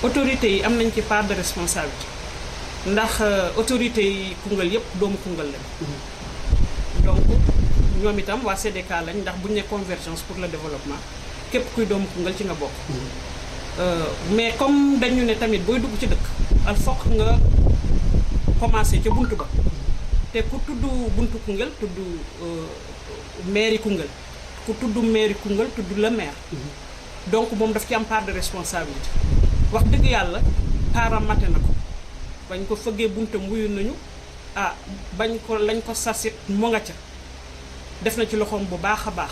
autorités yi am nañ ci part de responsabilité ndax autorités yi Koungheul yëpp doomu Koungheul lañ donc ñoom itam waa CDK lañ ndax bu ñu ne convergence pour le développement képp kuy doomu Koungheul ci nga bokk. Mais comme dañu ne tamit booy dugg ci dëkk il faut que nga commencé ca buntu ba te ku tudd buntu Koungheul tudd mairie Koungheul ku tudd mairie Koungheul tudd le maire. Donc moom daf ci am part de responsabilité wax dëgg yàlla taaram mate na ko bañ ko fëggee buntam wuyu nañu bañ ko lañ ko sasit mu nga ca def na ci loxoom bu baax a baax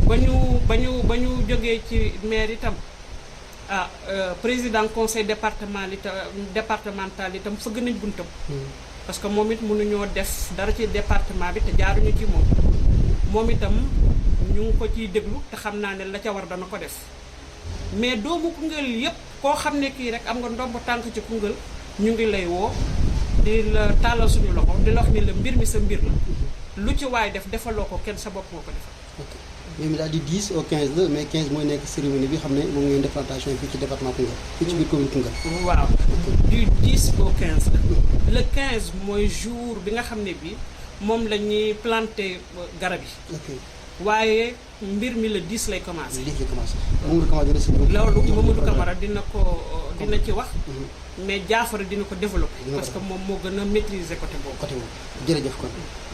ba ñu jógee ci maire itam président conseil départemental itam fëgg nañ buntam parce que moom it mënuñoo def dara ci département bi te jaaruñu ci moom itam ñu ngi ko ciy déglu te xam naa ne la ca war dana ko def mais doomu Koungheul yépp koo xam ne kii rek am nga ndomb tànk ci Koungheul ñu ngi lay woo di la tàllal suñu loxo di la wax ni la mbir mi sa mbir la lu ci waay def defaloo ko kenn sa bopp moo ko defal. ok mais mi daal di 10 au 15 la mais 15 mooy nekk cérémonie bi xam ne moom ngeen def plantation fii ci département Koungheul fii ci biir commune Koungheul. waaw du 10 au 15 la le 15 mooy jour bi nga xam ne bi moom la ñuy planté garab yi. waaye mbir mi le 10 lay commencé. le 10 lay commencé. Mamadou Camara dina si ñëw. loolu Mamadou Camara dina ci wax. mais Jaafara dina ko développé. parce que moom moo gën a maîtriser côté boobu. jërëjëf kon.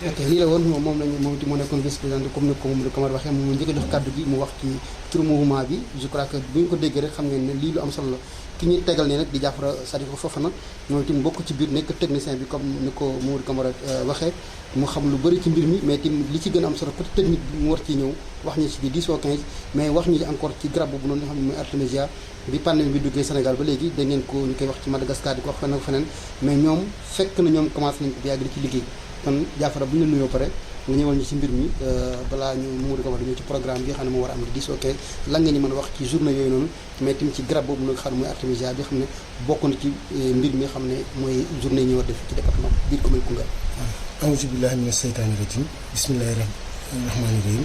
ok lii la woon moom lañu moom moo nekkoon vice président comme ni ko Mamadou Camara waxee mu njëkk a jox kàddu gi mu wax ci turu mouvement bi je crois que bu ñu ko déggee rek xam ngeen ne lii lu am solo la ki ñuy tegal nii nag di Jaafara Sadikho Fofana moom itam bokk ci biir nekk technicien bi comme ni ko Mamadou Camara waxee mu xam lu bëri ci mbir mi mais tim li ci gën a am solo côté technique bi mu war ci ñëw wax ñu ci bi 10 au 15 mais wax ñu encore ci garab boobu noonu nga xam ne mooy Artemisia bi pandémie bi duggee Sénégal ba léegi da ngeen ko ñu koy wax ci Madagascar di ko wax feneen ak feneen mais ñoom fekk na ñoom commencé nañ ko bu yàgg di ci liggéey kon Jaafara bu ñu la nuyoo pare nga ñëwal ñu ci mbir mi balaa ñu Mamadou Camara dañu ci programme bi nga xam ne moo war a am di 10 au 15 lan nga ñu mën a wax ci journée yooyu noonu mais tim ci garab boobu nga xam ne mooy Artemisia bi xam ne bokk na ci mbir mi nga xam ne mooy journée yi ñu war def ci département biir commune Koungheul. auzu billahi mina seytaani rajim bismillahi rahmaani rahim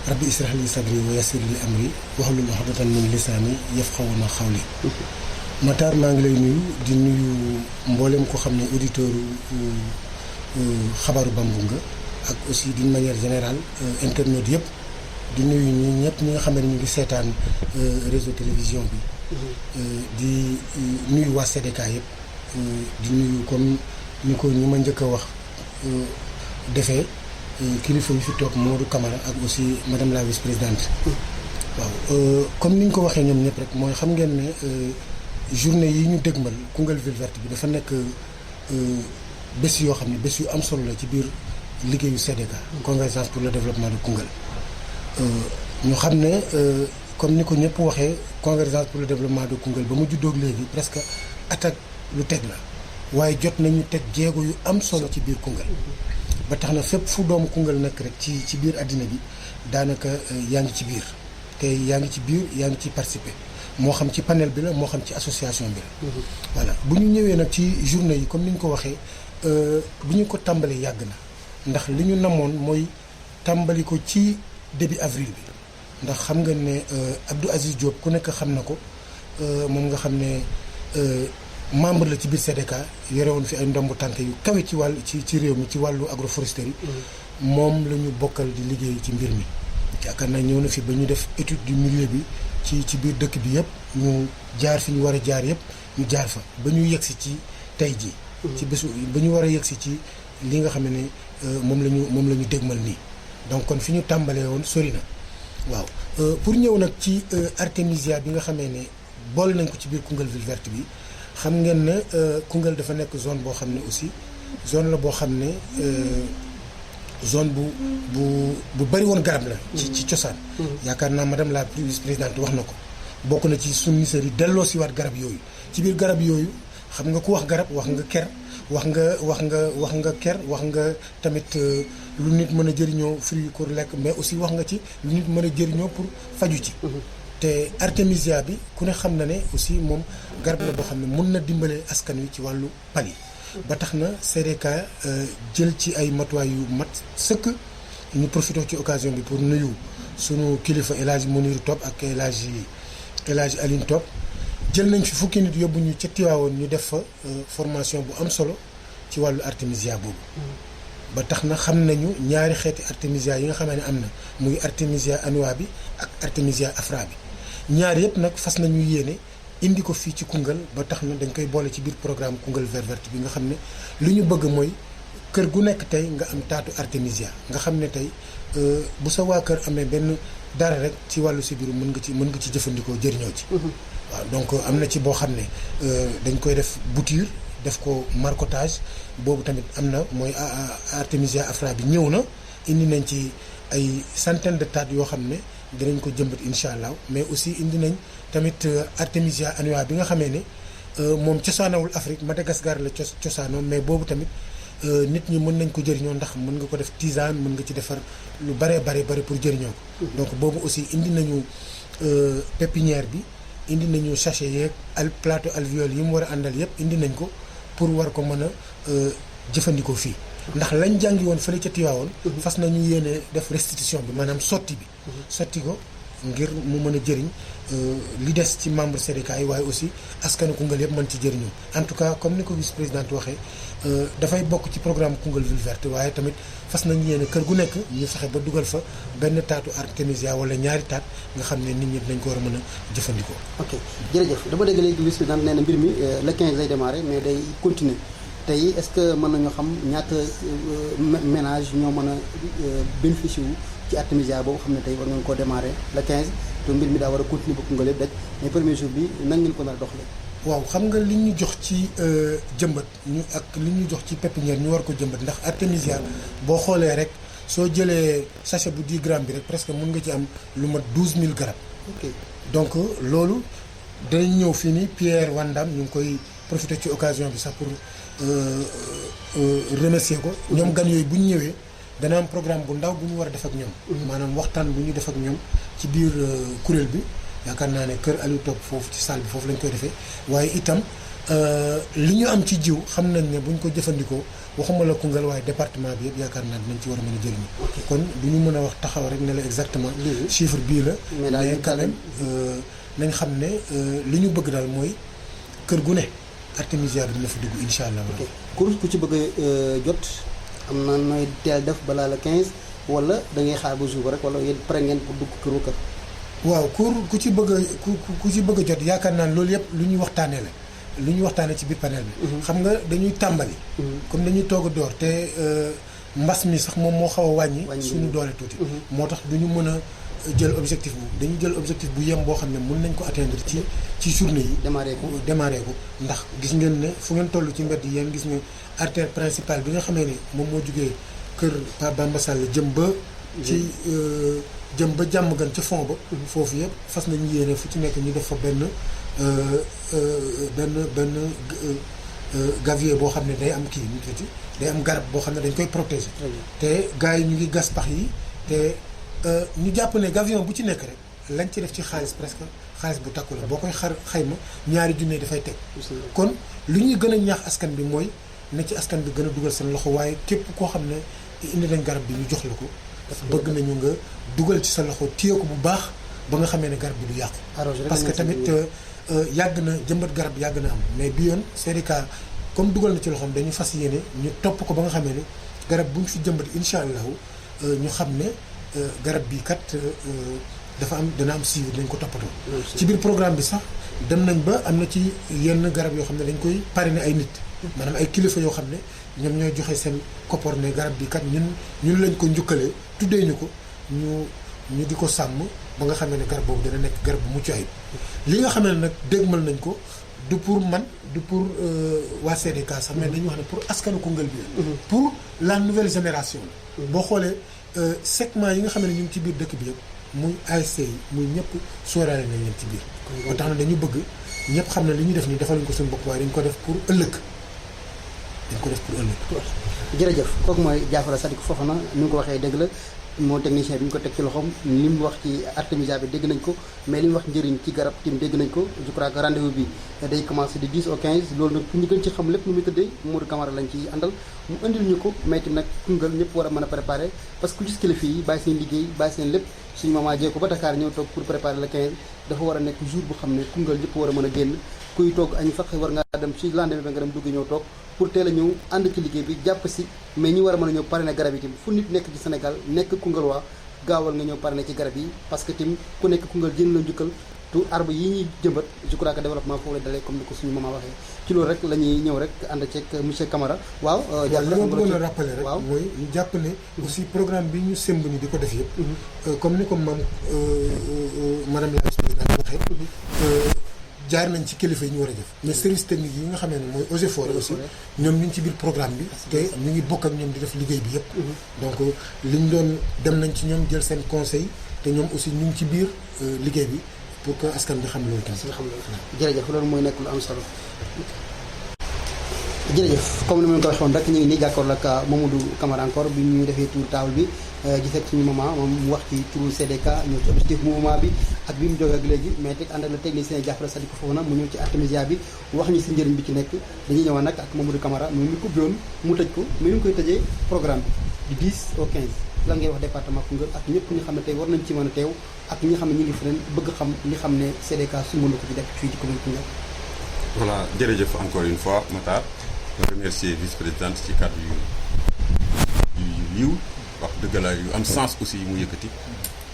rabbi israh li sadri wa yassir li amri wahlul uqdatan min lisaani yafqahuna qawli. Matar maa ngi lay nuyu di nuyu mboolem ko xam ne auditeur xabaaru Bambou nga ak aussi d'une manière générale internautes yëpp di nuyu ñi ñëpp ñi nga xam ne ñu ngi seetaan réseau télévision bi di nuyu waa CDK yëpp di nuyu comme ni ko ñi ma njëkk a wax defee kilifa yi fi toog Mamadou Camara ak aussi madame la vice-présidente waaw comme ni ñu ko waxee ñoom ñëpp rek mooy xam ngeen ne journée yi ñu dégmal Koungheul ville verte bi dafa nekk bés yoo xam ne bés yu am solo la ci biir liggéeyu CDK convergence pour le développement de Koungheul ñu xam ne comme ni ko ñëpp waxee convergence pour le développement de Koungheul ba mu juddoog léegi presque attaque lu teg la waaye jot nañu teg jéego yu am solo ci biir Koungheul ba tax na fépp fu doomu Koungheul nekk rek ci biir àddina bi daanaka yaa ngi ci biir te yaa ngi ci biir yaa ngi ci participer moo xam ci panel bi la moo xam ci association bi la. voilà bu ñu ñëwee nag ci journée yi comme ni ñu ko waxee bu ñu ko tàmbalee yàgg na ndax li ñu namoon mooy tàmbali ko ci début avril bi ndax xam nga ne Abdou Aziz Diop ku nekk xam na ko moom nga xam ne membre la ci biir CDK yore woon fi ay ndombu tànk yu kawe ci wàll ci réew mi ci wàllu agroforesterie moom la ñu bokkal di liggéey ci mbir mi yaakaar naa ñëw na fi ba ñu def étude du milieu bi ci biir dëkk bi yëpp ñu jaar fi ñu war a jaar yëpp ñu jaar fa ba ñu yegsi ci tey ji ci bésu ba ñu war a yegsi ci li nga xam ne moom la ñu dégmal nii donc kon fi ñu tàmbalee woon sori na waaw pour ñëw nag ci Artemisia bi nga xamee ne boole nañ ko ci biir Koungheul ville verte bi xam ngeen ne Koungheul dafa nekk zone boo xam ne aussi zone la boo xam ne zone bu bari woon garab la ci cosaan yaakaar naa madame la vice-présidente wax na ko bokk na ci suñu ministère yi delloo si waat garab yooyu ci biir garab yooyu xam nga ku wax garab wax nga ker wax nga ker wax nga tamit lu nit mën a jëriñoo fruit pour lekk mais aussi wax nga ci lu nit mën a jëriñoo pour faju ci te Artemisia bi ku ne xam na ne aussi moom garab la boo xam ne mun na dimbale askan wi ci wàllu pali ba tax na CDK jël ci ay matuwaay yu mat sëkk ñu profité ci occasion bi pour nuyu sunu kilifa El Hadj Mounirou Top ak El Hadj Aline Top jël nañ fi fukki nit yóbbu ñu ca Tiwaawoon ñu def fa formation bu am solo ci wàllu artémisia boobu. ba tax na xam nañu ñaari xeeti artémisia yi nga xamee ne am na muy artémisia annua bi ak artémisia afra bi ñaar yëpp nag fas nañu yéene indi ko fii ci Koungheul ba tax na dañ koy boole ci biir programme Koungheul vert vert bi nga xam ne li ñu bëgg mooy kër gu nekk tey nga am taatu artémisia nga xam ne tey bu sa waa kër amee benn dara rek ci wàllu sibiru mën nga ci jëfandikoo jëriñoo ci. waaw donc am na ci boo xam ne dañ koy def bouture def ko marcottage boobu tamit am na mooy artémisia afra bi ñëw na indi nañ ci ay centaine de taat yoo xam ne dinañ ko jëmbat incha allah mais aussi indi nañ tamit artémisia annua bi nga xamee ne moom cosaanawul Afrique Madagascar la cosaanoo mais boobu tamit nit ñi mën nañ ko jëriñoo ndax mën nga ko def tisane mën nga ci defar lu bare pour jëriñoo ko. donc boobu aussi indi nañu pépinière bi indi nañu sachet yeeg plateau alvéole yi mu war a àndal yëpp indi nañ ko pour war ko mën a jëfandikoo fii. ndax lañ jàngi woon fële ca Tiwaawoon. fas nañu yéene def restitution bi maanaam sotti bi. sotti ko ngir mu mën a jëriñ li des ci membre CDK yi waaye aussi askanu Koungheul yëpp mën ci jëriñoo en tout cas comme ni ko vice présidente waxee dafay bokk ci programme Koungheul ville verte waaye tamit fas nañu yéene kër gu nekk ñu fexe ba dugal fa benn taatu artémisia wala ñaari taat nga xam ne nit ñi dinañ ko war a mën a jëfandikoo. ok jërëjëf dama dégg léegi vice présidente nee na mbir mi le 15 lay démarrer mais day continuer tey est-ce que mën nañu xam ñaata ménage ñoo mën a bénéficier wu ci artémisia boobu xam ne tey war ngeen koo démarrer le 15 te mbir mi daa war a continuer ba Koungheul yëpp daj mais premier jour bi nan ngeen ko nar a doxalee. waaw xam nga li ñu jox ci jëmbat ñu ak li ñu jox ci pépinière ñu war ko jëmbat ndax artémisia boo xoolee rek soo jëlee sachet bu 10 grammes bi rek presque mën nga ci am lu mat 12000 garab. ok donc loolu danañ ñëw fii nii Pierre Wandam ñu ngi koy profiter ci occasion bi sax pour remercier ko. ñoom gan yooyu bu ñu ñëwee dana am programme bu ndaw bu ñu war a def ak ñoom. maanaam waxtaan bu ñu def ak ñoom ci biir kuréel bi. yaakaar naa ne kër Aliou Top foofu ci salle bi foofu lañ koy defee waaye itam li ñu am ci jiw xam nañ ne buñ ko jëfandikoo waxuma la Koungheul waaye département bi yëpp yaakaar naa dinañ ci war a mën a jëriñu. kon du ñu mën a wax taxaw rek ne la exactement. chiffre bii la. mais quand même nañ xam ne li ñu bëgg daal mooy kër gu ne artémisia bi dina fa dugg incha allah. ok ku ci bëgg a jot am na nooy teel def balaa la 15 wala da ngay xaar ba jour rek wala yéen pare ngeen pour dugg këru kër. waaw ku ci bëgg a ku ci bëgg a jot yaakaar naa loolu yëpp lu ñuy waxtaanee la lu ñuy waxtaanee ci biir panel bi. xam nga dañuy tàmbali. comme dañuy toog a door te mbas mi sax moom moo xaw a wàññi. suñu doole tuuti. moo tax du ñu mën a jël objectif bu dañu jël objectif bu yem boo xam ne mën nañ ko atteindre ci journée yi. démarré ko ndax gis ngeen ne fu ngeen toll ci mbedd yi yéen gis nga artère principale bi nga xamee ne moom moo jugee kër Pape Bamba Sall jëm ba jàmm gan ca fond ba. foofu yëpp fas nañu yéene fu ci nekk ñu def fa benn gavier boo xam ne day am kii nu tuuti day am garab boo xam ne dañ koy protéger. te gars yi ñu ngi gas pax yi te ñu jàpp ne gavion bu ci nekk rek lañ ci def ci xaalis presque xaalis bu takku la boo koy xayma ñaari junne dafay teg. kon lu ñuy gën a ñaax askan bi mooy na ci askan bi gën a dugal seen loxo waaye képp koo xam ne indi nañ garab bi ñu jox la ko. bëgg nañu nga dugal ci sa loxo téye ko bu baax ba nga xamee ne garab bi du yàqu. parce que tamit yàgg na jëmbat garab yàgg na am mais bi yoon CDK comme dugal na ci loxoom dañu fas yéene ñu topp ko ba nga xamee ne garab bu ñu fi jëmbat incha allahu ñu xam ne garab bi kat dana am suivi dañ ko toppatoo. ci biir programme bi sax dem nañ ba am na ci yenn garab yoo xam ne dañ koy parrainer ay nit. maanaam ay kilifa yoo xam ne ñoom ñooy joxe seen koppar ne garab bi kat ñun lañ ko njukkalee tuddee ñu ko ñu di ko sàmm ba nga xamee ne garab boobu dana nekk garab bu mucc ayib. li nga xam ne nag dégmal nañ ko du pour man du pour waa CDK sax mais dañuy wax ne pour askanu Koungheul bi pour la nouvelle génération la. boo xoolee segment yi nga xam ne ñu ngi ci biir dëkk bi yëpp muy ASC yi muy ñëpp sóoraale nañ leen ci biir. moo tax na dañu bëgg ñëpp xam ne li ñu def nii defaluñ ko suñu bopp waaye dañ ko def pour ëllëg. dañ ko def pour ëllëg. jërëjëf kooku mooy Diafara Sadikou Fofana ni nga ko waxee dëgg la moo technicien bi ñu ko teg ci loxoom li mu wax ci artémisia bi dégg nañ ko mais li mu wax njëriñ ci garab tim dégg nañ ko je crois que rendez-vous bi day commencé de 10 au 15 loolu nag pour ñu gën ci xam lépp nu muy tëddee Modou Camara lañ ci àndal mu indil ñu ko mais tim nag Koungheul ñëpp war a mën a préparer parce que ku gis kilifa yi bàyyi seen liggéey bàyyi seen lépp suñu maman jee ko ba Dakar ñëw toog pour préparer le 15 dafa war a nekk jour bu xam ne Koungheul ñëpp war a mën a génn kuy toog añ sax war ngaa dem ci lendemain ba nga dem dugg ñëw toog pour teel a ñëw ànd ci liggéey bi jàpp si mais ñi war a mën a ñëw pare na garab yi tim fu nit nekk ci Sénégal nekk Koungheul waa gaawal nga ñëw pare na ci garab yi parce que tim ku nekk Koungheul jën la njukkal tout arbre yi ñuy jëmbat je crois que développement foofu la dalee comme ni ko suñu maman waxee ci loolu rek la ñuy ñëw rek ànd ceeg monsieur Camara waaw li ma bëggoon a rappeler rek mooy ñu jàpp ne aussi programme bi ñu sëmb ni di ko def yëpp comme ni ko madame la vice-présidente waxee jaar nañ ci kilifa yi ñu war a def mais service technique yi nga xamee ne mooy eaux et forêts aussi ñoom ñu ngi ci biir programme bi te ñu ngi bokk ak ñoom di def liggéey bi yëpp donc liñ doon dem nañ ci ñoom jël seen conseil te ñoom aussi ñu ngi ci biir liggéey bi pour que askan bi xam loolu tamit. jërëjëf loolu mooy nekk lu am solo jërëjëf comme ni ma leen ko waxoon rek ñu ngi nii jàkkaarloo ak Mamadou Camara encore bi ñu defee tour table bi gis ak suñu maman moom mu wax ci turu CDK ñëw ci objectif mouvement bi ak bi mu jógee ak léegi mais teg ànd ak le technicien Diafara Sadikou Fofana mu ñëw ci artémisia bi wax ñi si njëriñ bi ci nekk dañuy ñëwaat nag ak Mamadou Camara mais mi ko ubbiwoon mu tëj ko mais ñu ngi koy tëjee programme bi du 10 au 15 lan ngay wax département Koungheul ak ñëpp ñi xam ne tey war nañ ci mën a teew ak ñi nga xam ne ñu ngi feneen bëgg xam li xam ne CDK sumb na ko ci def fii ci commune Koungheul. Voilà jërëjëf encore une fois Matar ma remercier vice-présidente ci kàddu yu yiw wax dëgg la yu am sens aussi mu yëkkati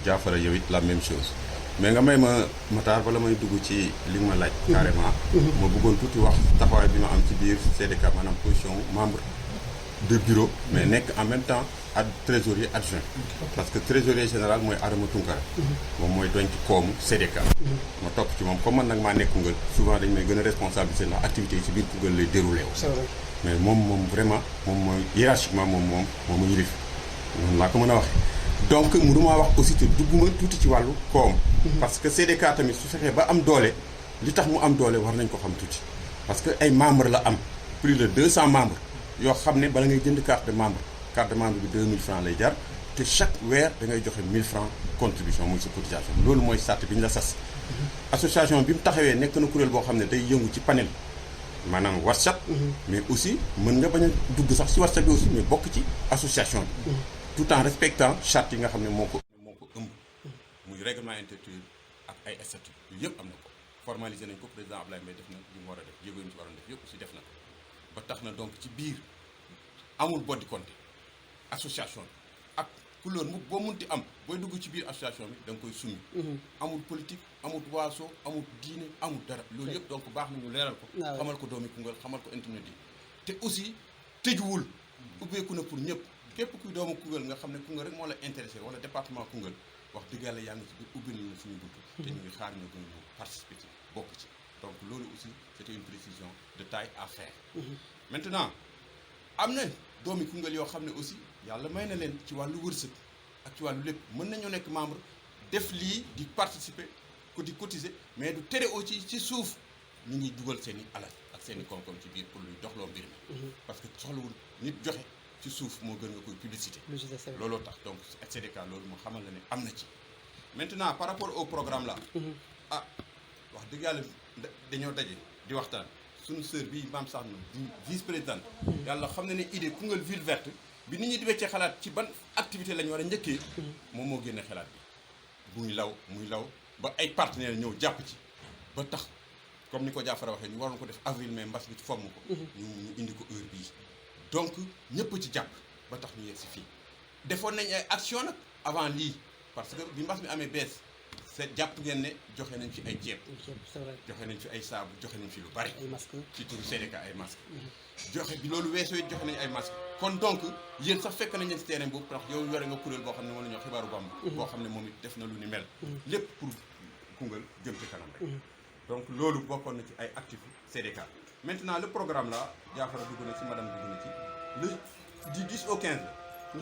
Diafara yow it la même chose mais nga may ma Matar bala may dugg ci li nga ma laaj carrément ma bëggoon tuuti wax taxawaay bi ma am ci biir CDK maanaam position membre de bureau mais nekk en même temps trésorier adjoint parce que trésorier général mooy Adama Tunkara moom mooy doñ ci koomu CDK ma topp ci moom comme man nag maa nekk Koungheul souvent dañ may gën a responsabiliser ndax activités yi ci biir Koungheul lay déroulé wu mais moom vraiment moom mooy hiérarchiquement moom ma yilif noonu laa ko mën a waxee donc mënuma wax aussi te dugguma tuuti ci wàllu koom parce que CDK tamit su fexee ba am doole li tax mu am doole war nañ ko xam tuuti parce que ay membres la am plus de 200 membres yoo xam ne bala ngay jënd carte de membre bi 2000 francs lay jar te chaque weer da ngay joxe 1000 francs contribution muy sa cotisation loolu mooy sart bi ñu la sas association bi mu taxawee nekk na kuréel boo xam ne day yëngu ci panel maanaam WhatsApp mais aussi mën nga bañ a dugg sax ci WhatsApp bi aussi mais bokk ci association bi tout en respectant charte yi nga xam ne moo ko ëmb muy règlement intérieur ak ay statut yu yëpp am na ko formalisé nañ ko président Ablaye Mbaye def na li mu war a def jéego yi mu ci waroon def yëpp aussi def na ko ba tax na donc ci biir amul boddi compté association bi ak couleur mu boo munti am booy dugg ci biir association bi da nga koy summi amul politique amul waaso amul diine amul dara loolu yëpp donc baax na ñu leeral ko xamal ko doomi Koungheul xamal ko internet yi te aussi tëjuwul ubbeeku na pour ñëpp képp kuy doomu Koungheul nga xam ne Koungheul rek moo la intéressé wala département Koungheul wax dëgg yàlla yaa ngi ci biir ubbi nañu suñu bunt te ñu ngi xaar ñu gën a participer ci bokk ci donc loolu aussi c'était une précision de taille à faire maintenant am na doomi Koungheul yoo xam ne aussi yàlla may na leen ci wàllu wërsëg ak ci wàllu lépp mën nañoo nekk membre def lii di participer ko di cotiser mais du tere aussi ci suuf ñu ngi dugal seen i alal ak seen i koom-koom ci biir pour luy doxloo mbir mi parce que soxlawul nit joxe ci suuf moo gën nga koy publicité looloo tax donc CDK loolu moo xamal la ne am na ci maintenant par rapport au programme là wax dëgg yàlla dañoo daje di waxtaan suñu sœur bi Mame Sarr di vice présidente yàlla xam na ne idée Koungheul ville verte bi nit ñi di weccee xalaat ci ban activité la ñu war a njëkkee moom moo génne xalaat bi muy law ba ay partenaires ñëw jàpp ci ba tax comme ni ko Diafara waxee ñu waroon ko def avril mais mbas bi fomm ko ñu indi ko heure bii donc ñëpp ci jàpp ba tax ñu yegg si fii defoon nañ ay action nag avant lii parce que bi mbas mi amee bees c'est jàpp ngeen ne joxe nañ fi ay ceeb joxe nañ fi ay saabu joxe nañ fi lu bari ci turu CDK ay masque joxe bi loolu weesoo it joxe nañ ay masque kon donc yéen sax fekk nañ leen si terrain boobu tax yow yore nga kuréel boo xam ne moom la ñuy wax xibaaru Bamba boo xam ne moom it def na lu ni mel lépp pour Koungheul jëm ci kanam rek donc loolu bokkoon na ci ay actifs CDK maintenant le programme là Diafara dugg na ci madame dugg na ci le du 10 au 15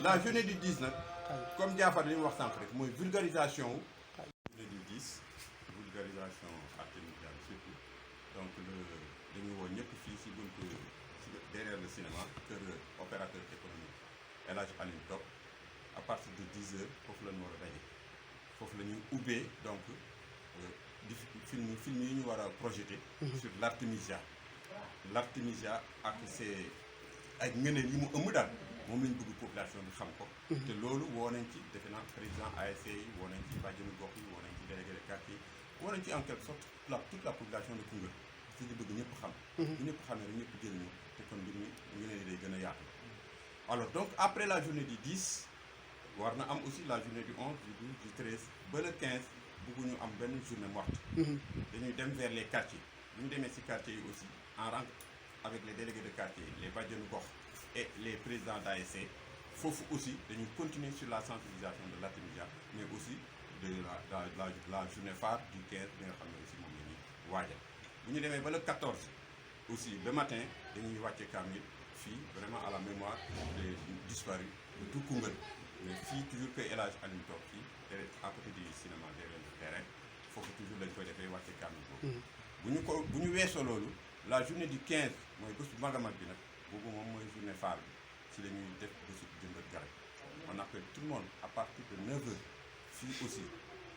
la journée du 10 nag comme Diafara li mu wax sànq rek mooy vulgarisation du 10 vulgarisation artémisiale surtout donc dañuy woo ñëpp fii si buntu si derrière le cinéma kër opérateur économique El Hadj Alioune Top à partir de 10 heures foofu la ñu war a daje foofu la ñuy ubbee donc di film yi ñu war a projeté sur l'Artemisia ak ses ay ngëneel yi mu ëmb daal moom lañ bëgg population bi xam ko te loolu woo nañ ci defe naa président ASC yi woo nañ ci bàjjenu gox yi woo nañ ci délégué de quartier yi woo nañ ci en quelque sorte toute la population de Koungheul parce que ñu bëgg ñëpp xam bu ñëpp xamee rek ñëpp jël ñu te kon mbir mi ngëneel yi day gën a yaatu alors donc après la journée du 10 war na am aussi la journée du 11 du 12 du 13 ba le 15 bëgguñu am benn journée morte dañuy dem vers les quartiers bu ñu demee ci quartiers yi aussi en rencontre avec les délégués de quartier les bàjjenu gox et les présidents d'ASC foofu aussi dañuy continuer sur la sensibilisation de l'Artemisia mais aussi de la journée phare du 15 bi nga xam ne aussi moom la ñuy waajal bu ñu demee ba le 14 aussi le matin dañuy wàcce kaamil fii vraiment à la mémoire des disparus de tout Koungheul mais fii toujours que El Hadj Alioune Top fii à côté du cinéma derrière le terrain foofu toujours lañ koy defee wàcce kaamil boobu bu ñu weesoo loolu la journée du 15 mooy bés bu mag a mag bi nag boobu moom mooy journée phare bi ci la ñuy def bésu jëmbat garab on appelle tout le monde à partir de 9h fii aussi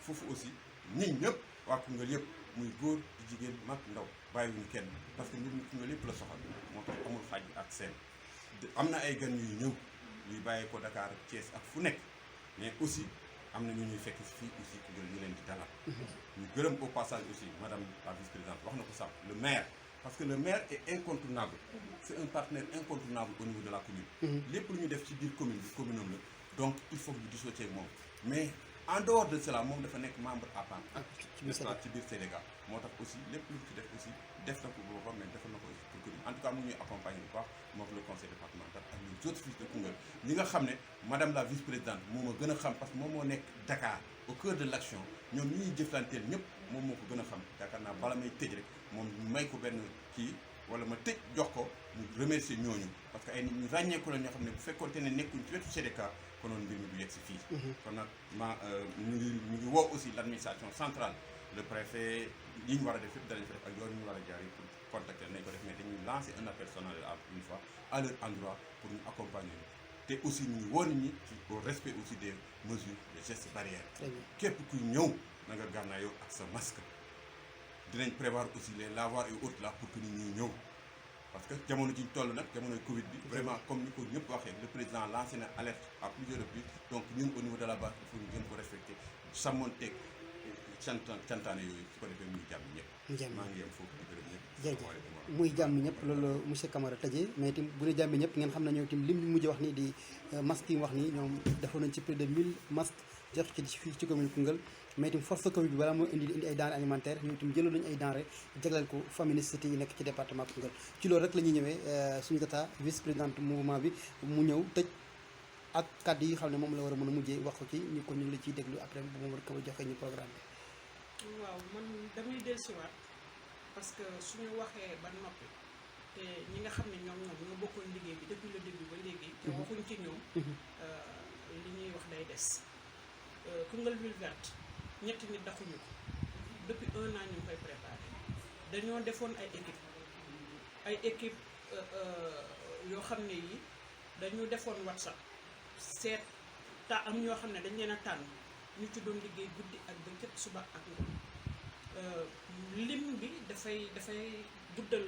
foofu aussi nit ñëpp waa Koungheul yëpp muy góor di jigéen mag ndaw bàyyiwuñu kenn parce que mbir mi Koungheul yëpp la soxal moo tax amul xaaj ak seen am na ay gan yuy ñëw yuy bàyyee ko Dakar ak Thiès ak fu nekk mais aussi am na ñu ñuy fekk si fii aussi Koungheul ñu leen di dalal ñu gërëm au passage aussi madame la vice-présidente wax na ko sax le maire parce que le maire est incontournable c'est un partenaire incontournable au niveau de la commune lépp lu ñu def ci biir commune bi commune am la donc il faut que ñu dissocier moom mais en dehors de cela moom dafa nekk membre à part ci biir Sénégal moo tax aussi lépp lu ci def aussi def na ko boppam mais defal na ko aussi pour commune en tout cas mu ñuy accompagner bu baax moom le conseil départemental ak les autres fils de Koungheul ñi nga xam ne madame la vice-présidente moo ma gën a xam parce que moom moo nekk Dakar au cœur de l'action ñoom ñi ñuy jëflanteel ñëpp moom moo ko gën a xam yaakaar naa bala may tëj rek moom may ko benn kii wala ma tëj jox ko mu remercier ñooñu parce que ay nit ñu ràññeeku la ñoo xam ne bu fekkoonte ne nekkuñ ci wetu CDK konoon mbir mi du yegg si fii kon nag ñu ngi woo aussi l'administration centrale le préfet yi ñu war a def yëpp danañ ko def ak yoon ñu war a jaar yi pour contacter nañ ko def mais dañuy lancer un appel solennel une fois à leur endroit pour ñu accompagner te aussi ñu ngi woo nit ñi ci au respect aussi des mesures des gestes barrières képp kuy ñëw na nga gànnaayoo ak sa masque dinañ prévoir aussi les lavoirs et autres là pour que nit ñi ñëw parce que jamono ji ñu toll nag jamonoy Covid bi vraiment comme ni ko ñëpp waxee le président lancé na alerte à plusieurs reprises donc ñun au niveau de la base il faut ñu gën ko respecter sàmmonteeg cantaane yooyu su ko defee muy jàmm ñëpp maa ngi yem foofu di gërëm ñëpp jërëjëf muy jàmm ñëpp loolu monsieur Camara tëjee mais itam bu dee jàmm ñëpp ngeen xam ne ñoom itam lim ñu mujj wax nii di masques yi mu wax nii ñoom defoon nañ ci plus de 1000 masques jox ci fii ci commune Koungheul mais itam force Covid bi balaa moo indi ay denrées alimentaires ñoom itam jëloon nañu ay denrées jagleel ko famille nécessité yi nekk ci département Koungheul ci loolu rek la ñuy ñëwee suñu tata vice présidente mouvement bi mu ñëw tëj ak kàddu yi xam ne moom la war a mën a mujjee wax ko ci ñu ko ñu ngi la ciy déglu après bu moom rek ko joxee ñu programme bi waaw man damay dellusiwaat parce que suñu waxee ba noppi te ñi nga xam ne ñoo bokkoon liggéey bi depuis le début ba léegi te waxuñ ci ñoom li ñuy wax day des Koungheul ville verte ñetti nit daxuñu ko depuis 1 an ñu ngi koy préparé dañoo defoon ay équipe yoo xam ne yi dañu defoon WhatsApp seet am ñoo xam ne dañ leen a tànn ñu ci doon liggéey guddi ak bëccëg suba ak ngoon lim bi dafay guddal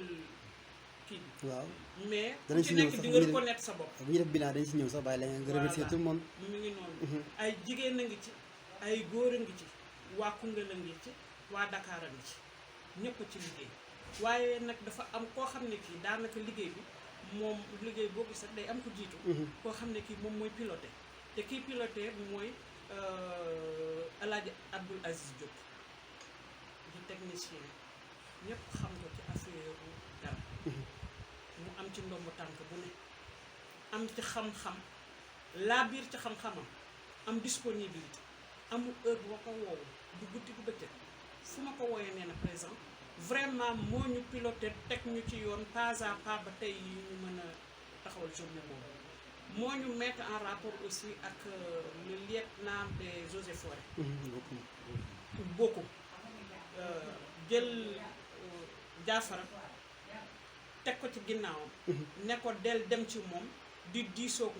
kii bi. waaw mais ku ci nekk di nga reconnaître sa bopp. bu ñu def bilan dañ si ñëw sax bàyyi la nga remercier tout le monde. mu ngi noonu. ay jigéen a ngi ci ay góor a ngi ci waa Koungheul a ngi ci waa Dakar a ngi ci ñëpp ci liggéey waaye nag dafa am koo xam ne kii daanaka liggéey bi moom liggéey boo gis day am ko jiitu. koo xam ne kii moom mooy piloté te kii piloté mooy. El Hadj Abdoul Aziz Diop di technicien ñëpp xam ko ci affaire garab mu am ci ndomb tànk bu ne am ci xam-xam laa biir ci xam-xamam am disponibilité amul heure bu ma ko woowu du guddi du bëccëg fu ma ko wooyee nee na présent vraiment moo ñu piloté teg ñu ci yoon pas à pas ba tey yi ñu mën a taxawal journée boobu moo ñu mettre en rapport aussi ak le lieutenant des eaux et forêts. beaucoup jël jaafara teg ko ci ginnaawam ne ko del dem ci moom di diisoog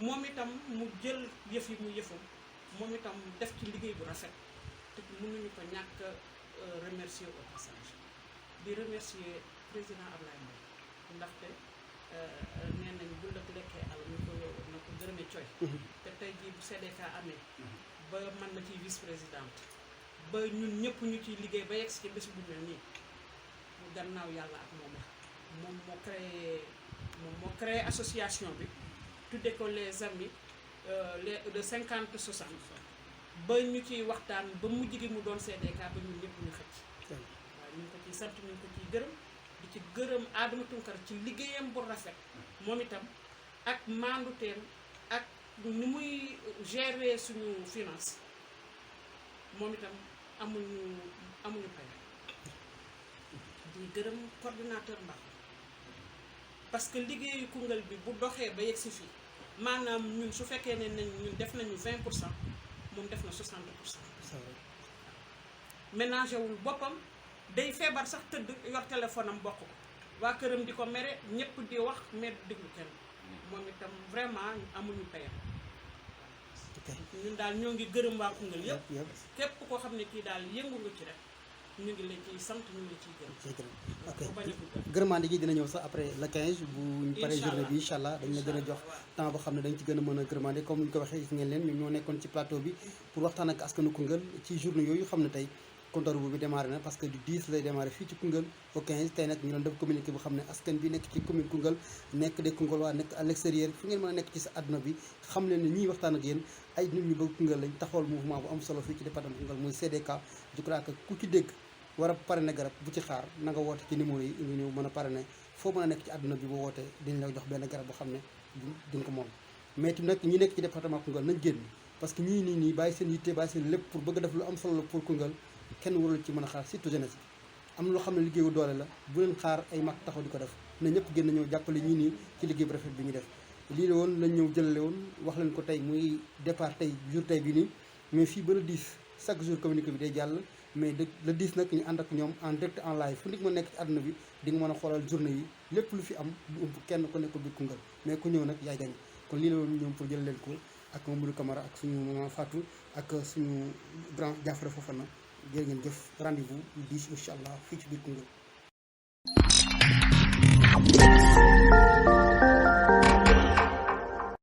moom itam mu jël yëf yi mu yëfam moom itam def ci liggéey bu rafet te mënuñu ko ñàkk remercier au passage di remercier président Ablaye Mbow ndaxte nee nañ bu la lekkee al na ko gërëme coy te tey jii bu CDK amee ba man ma ciy vice présidente ba ñun ñëpp ñu ciy liggéey ba yegg ci bés bu mel nii gannaaw yàlla ak moom la moom moo créé association bi tudde ko les amis de 50-60 ba ñu ciy waxtaan ba mujj gi mu doon CDK ba ñun ñëpp ñu xëcc waaw ñu ngi ko ciy sant ñu ngi ko ciy gërëm di ci gërëm Adama Tounkara ci liggéeyam bu rafet moom itam ak maanduteem ak ni muy gérer suñu finance moom itam amuñu pay di gërëm coordinateur Mbax parce que liggéeyu Koungheul bi bu doxee ba yegg si fii maanaam ñun su fekkee ne ñun def nañu 20% moom def na 60%. ménagé wul boppam day feebar sax tëdd yor téléphone am bokk ko waa këram di ko mere ñëpp di wax mais du déglu kenn moom itam vraiment amuñu payam. ñun daal ñoo ngi gërëm waa Koungheul yëpp képp koo xam ne kii daal yëngu nga ci rek ñu ngi leen ciy sant ñu ngi ciy gërëm. ok gërëmaande gi dina ñëw sax après le 15 bu ñu paree journée bi incha allah dañ la gën a jox temps boo xam ne dañ ci gën a mën a gërëmaande comme ni ñu ko waxee gis ngeen leen ñun ñoo nekkoon ci plateau bi pour waxtaan ak askanu Koungheul ci journée yooyu xam ne tey compteur bi démarré na parce que du 10 lay démarré fii ci Koungheul au 15 tey nag ñu doon def communiqué bu xam ne askan bi nekk ci commune Koungheul nekk des Koungheul waa nekk à l'extérieur fu ngeen mën a nekk ci sa àdduna bi xam leen ne ñiy waxtaan ak yéen ay nit ñu bëgg Koungheul lañ taxawal mouvement bu am solo fii ci département Koungheul muy CDK je crois que ku ci dégg war a parrainer garab bu ci xaar na nga woote ci numéro yi nga ñëw mën a parrainer foo mën a nekk ci àdduna bi boo wootee dañ la jox benn garab boo xam ne duñ ko moom mais tamit nag ñi nekk ci département Koungheul nañ génn parce que ñii nii bàyyi seen yitte bàyyi seen lépp pour bëgg a def lu am solo la pour Koungheul kenn warul ci mën a xaar surtout jeunesse bi am na loo xam ne liggéeyu doole la bu leen xaar ay mag taxaw di ko def ne ñëpp génn ñëw jàppale ñii nii ci liggéey bu rafet bi ñu def lii la woon lañ ñëw jëlale woon wax leen ko tey muy départ tey jour tey bi nii mais fii ba le 10 chaque jour communiqué bi day jàll mais le 10 nag ñu ànd ak ñoom en direct en live fu nit ma nekk ci àdduna bi di nga mën a xoolal journée yi lépp lu fi am du ëmb kenn ku nekk biir Koungheul mais ku ñëw nag yaay gañ kon lii la woon ñoom pour jël leen ko ak Mamadou Camara ak suñu maman Fatou ak suñu grand Diafra Fofana jërë ngeen jëf rendez-vous le 10 incha allah fii ci biir Koungheul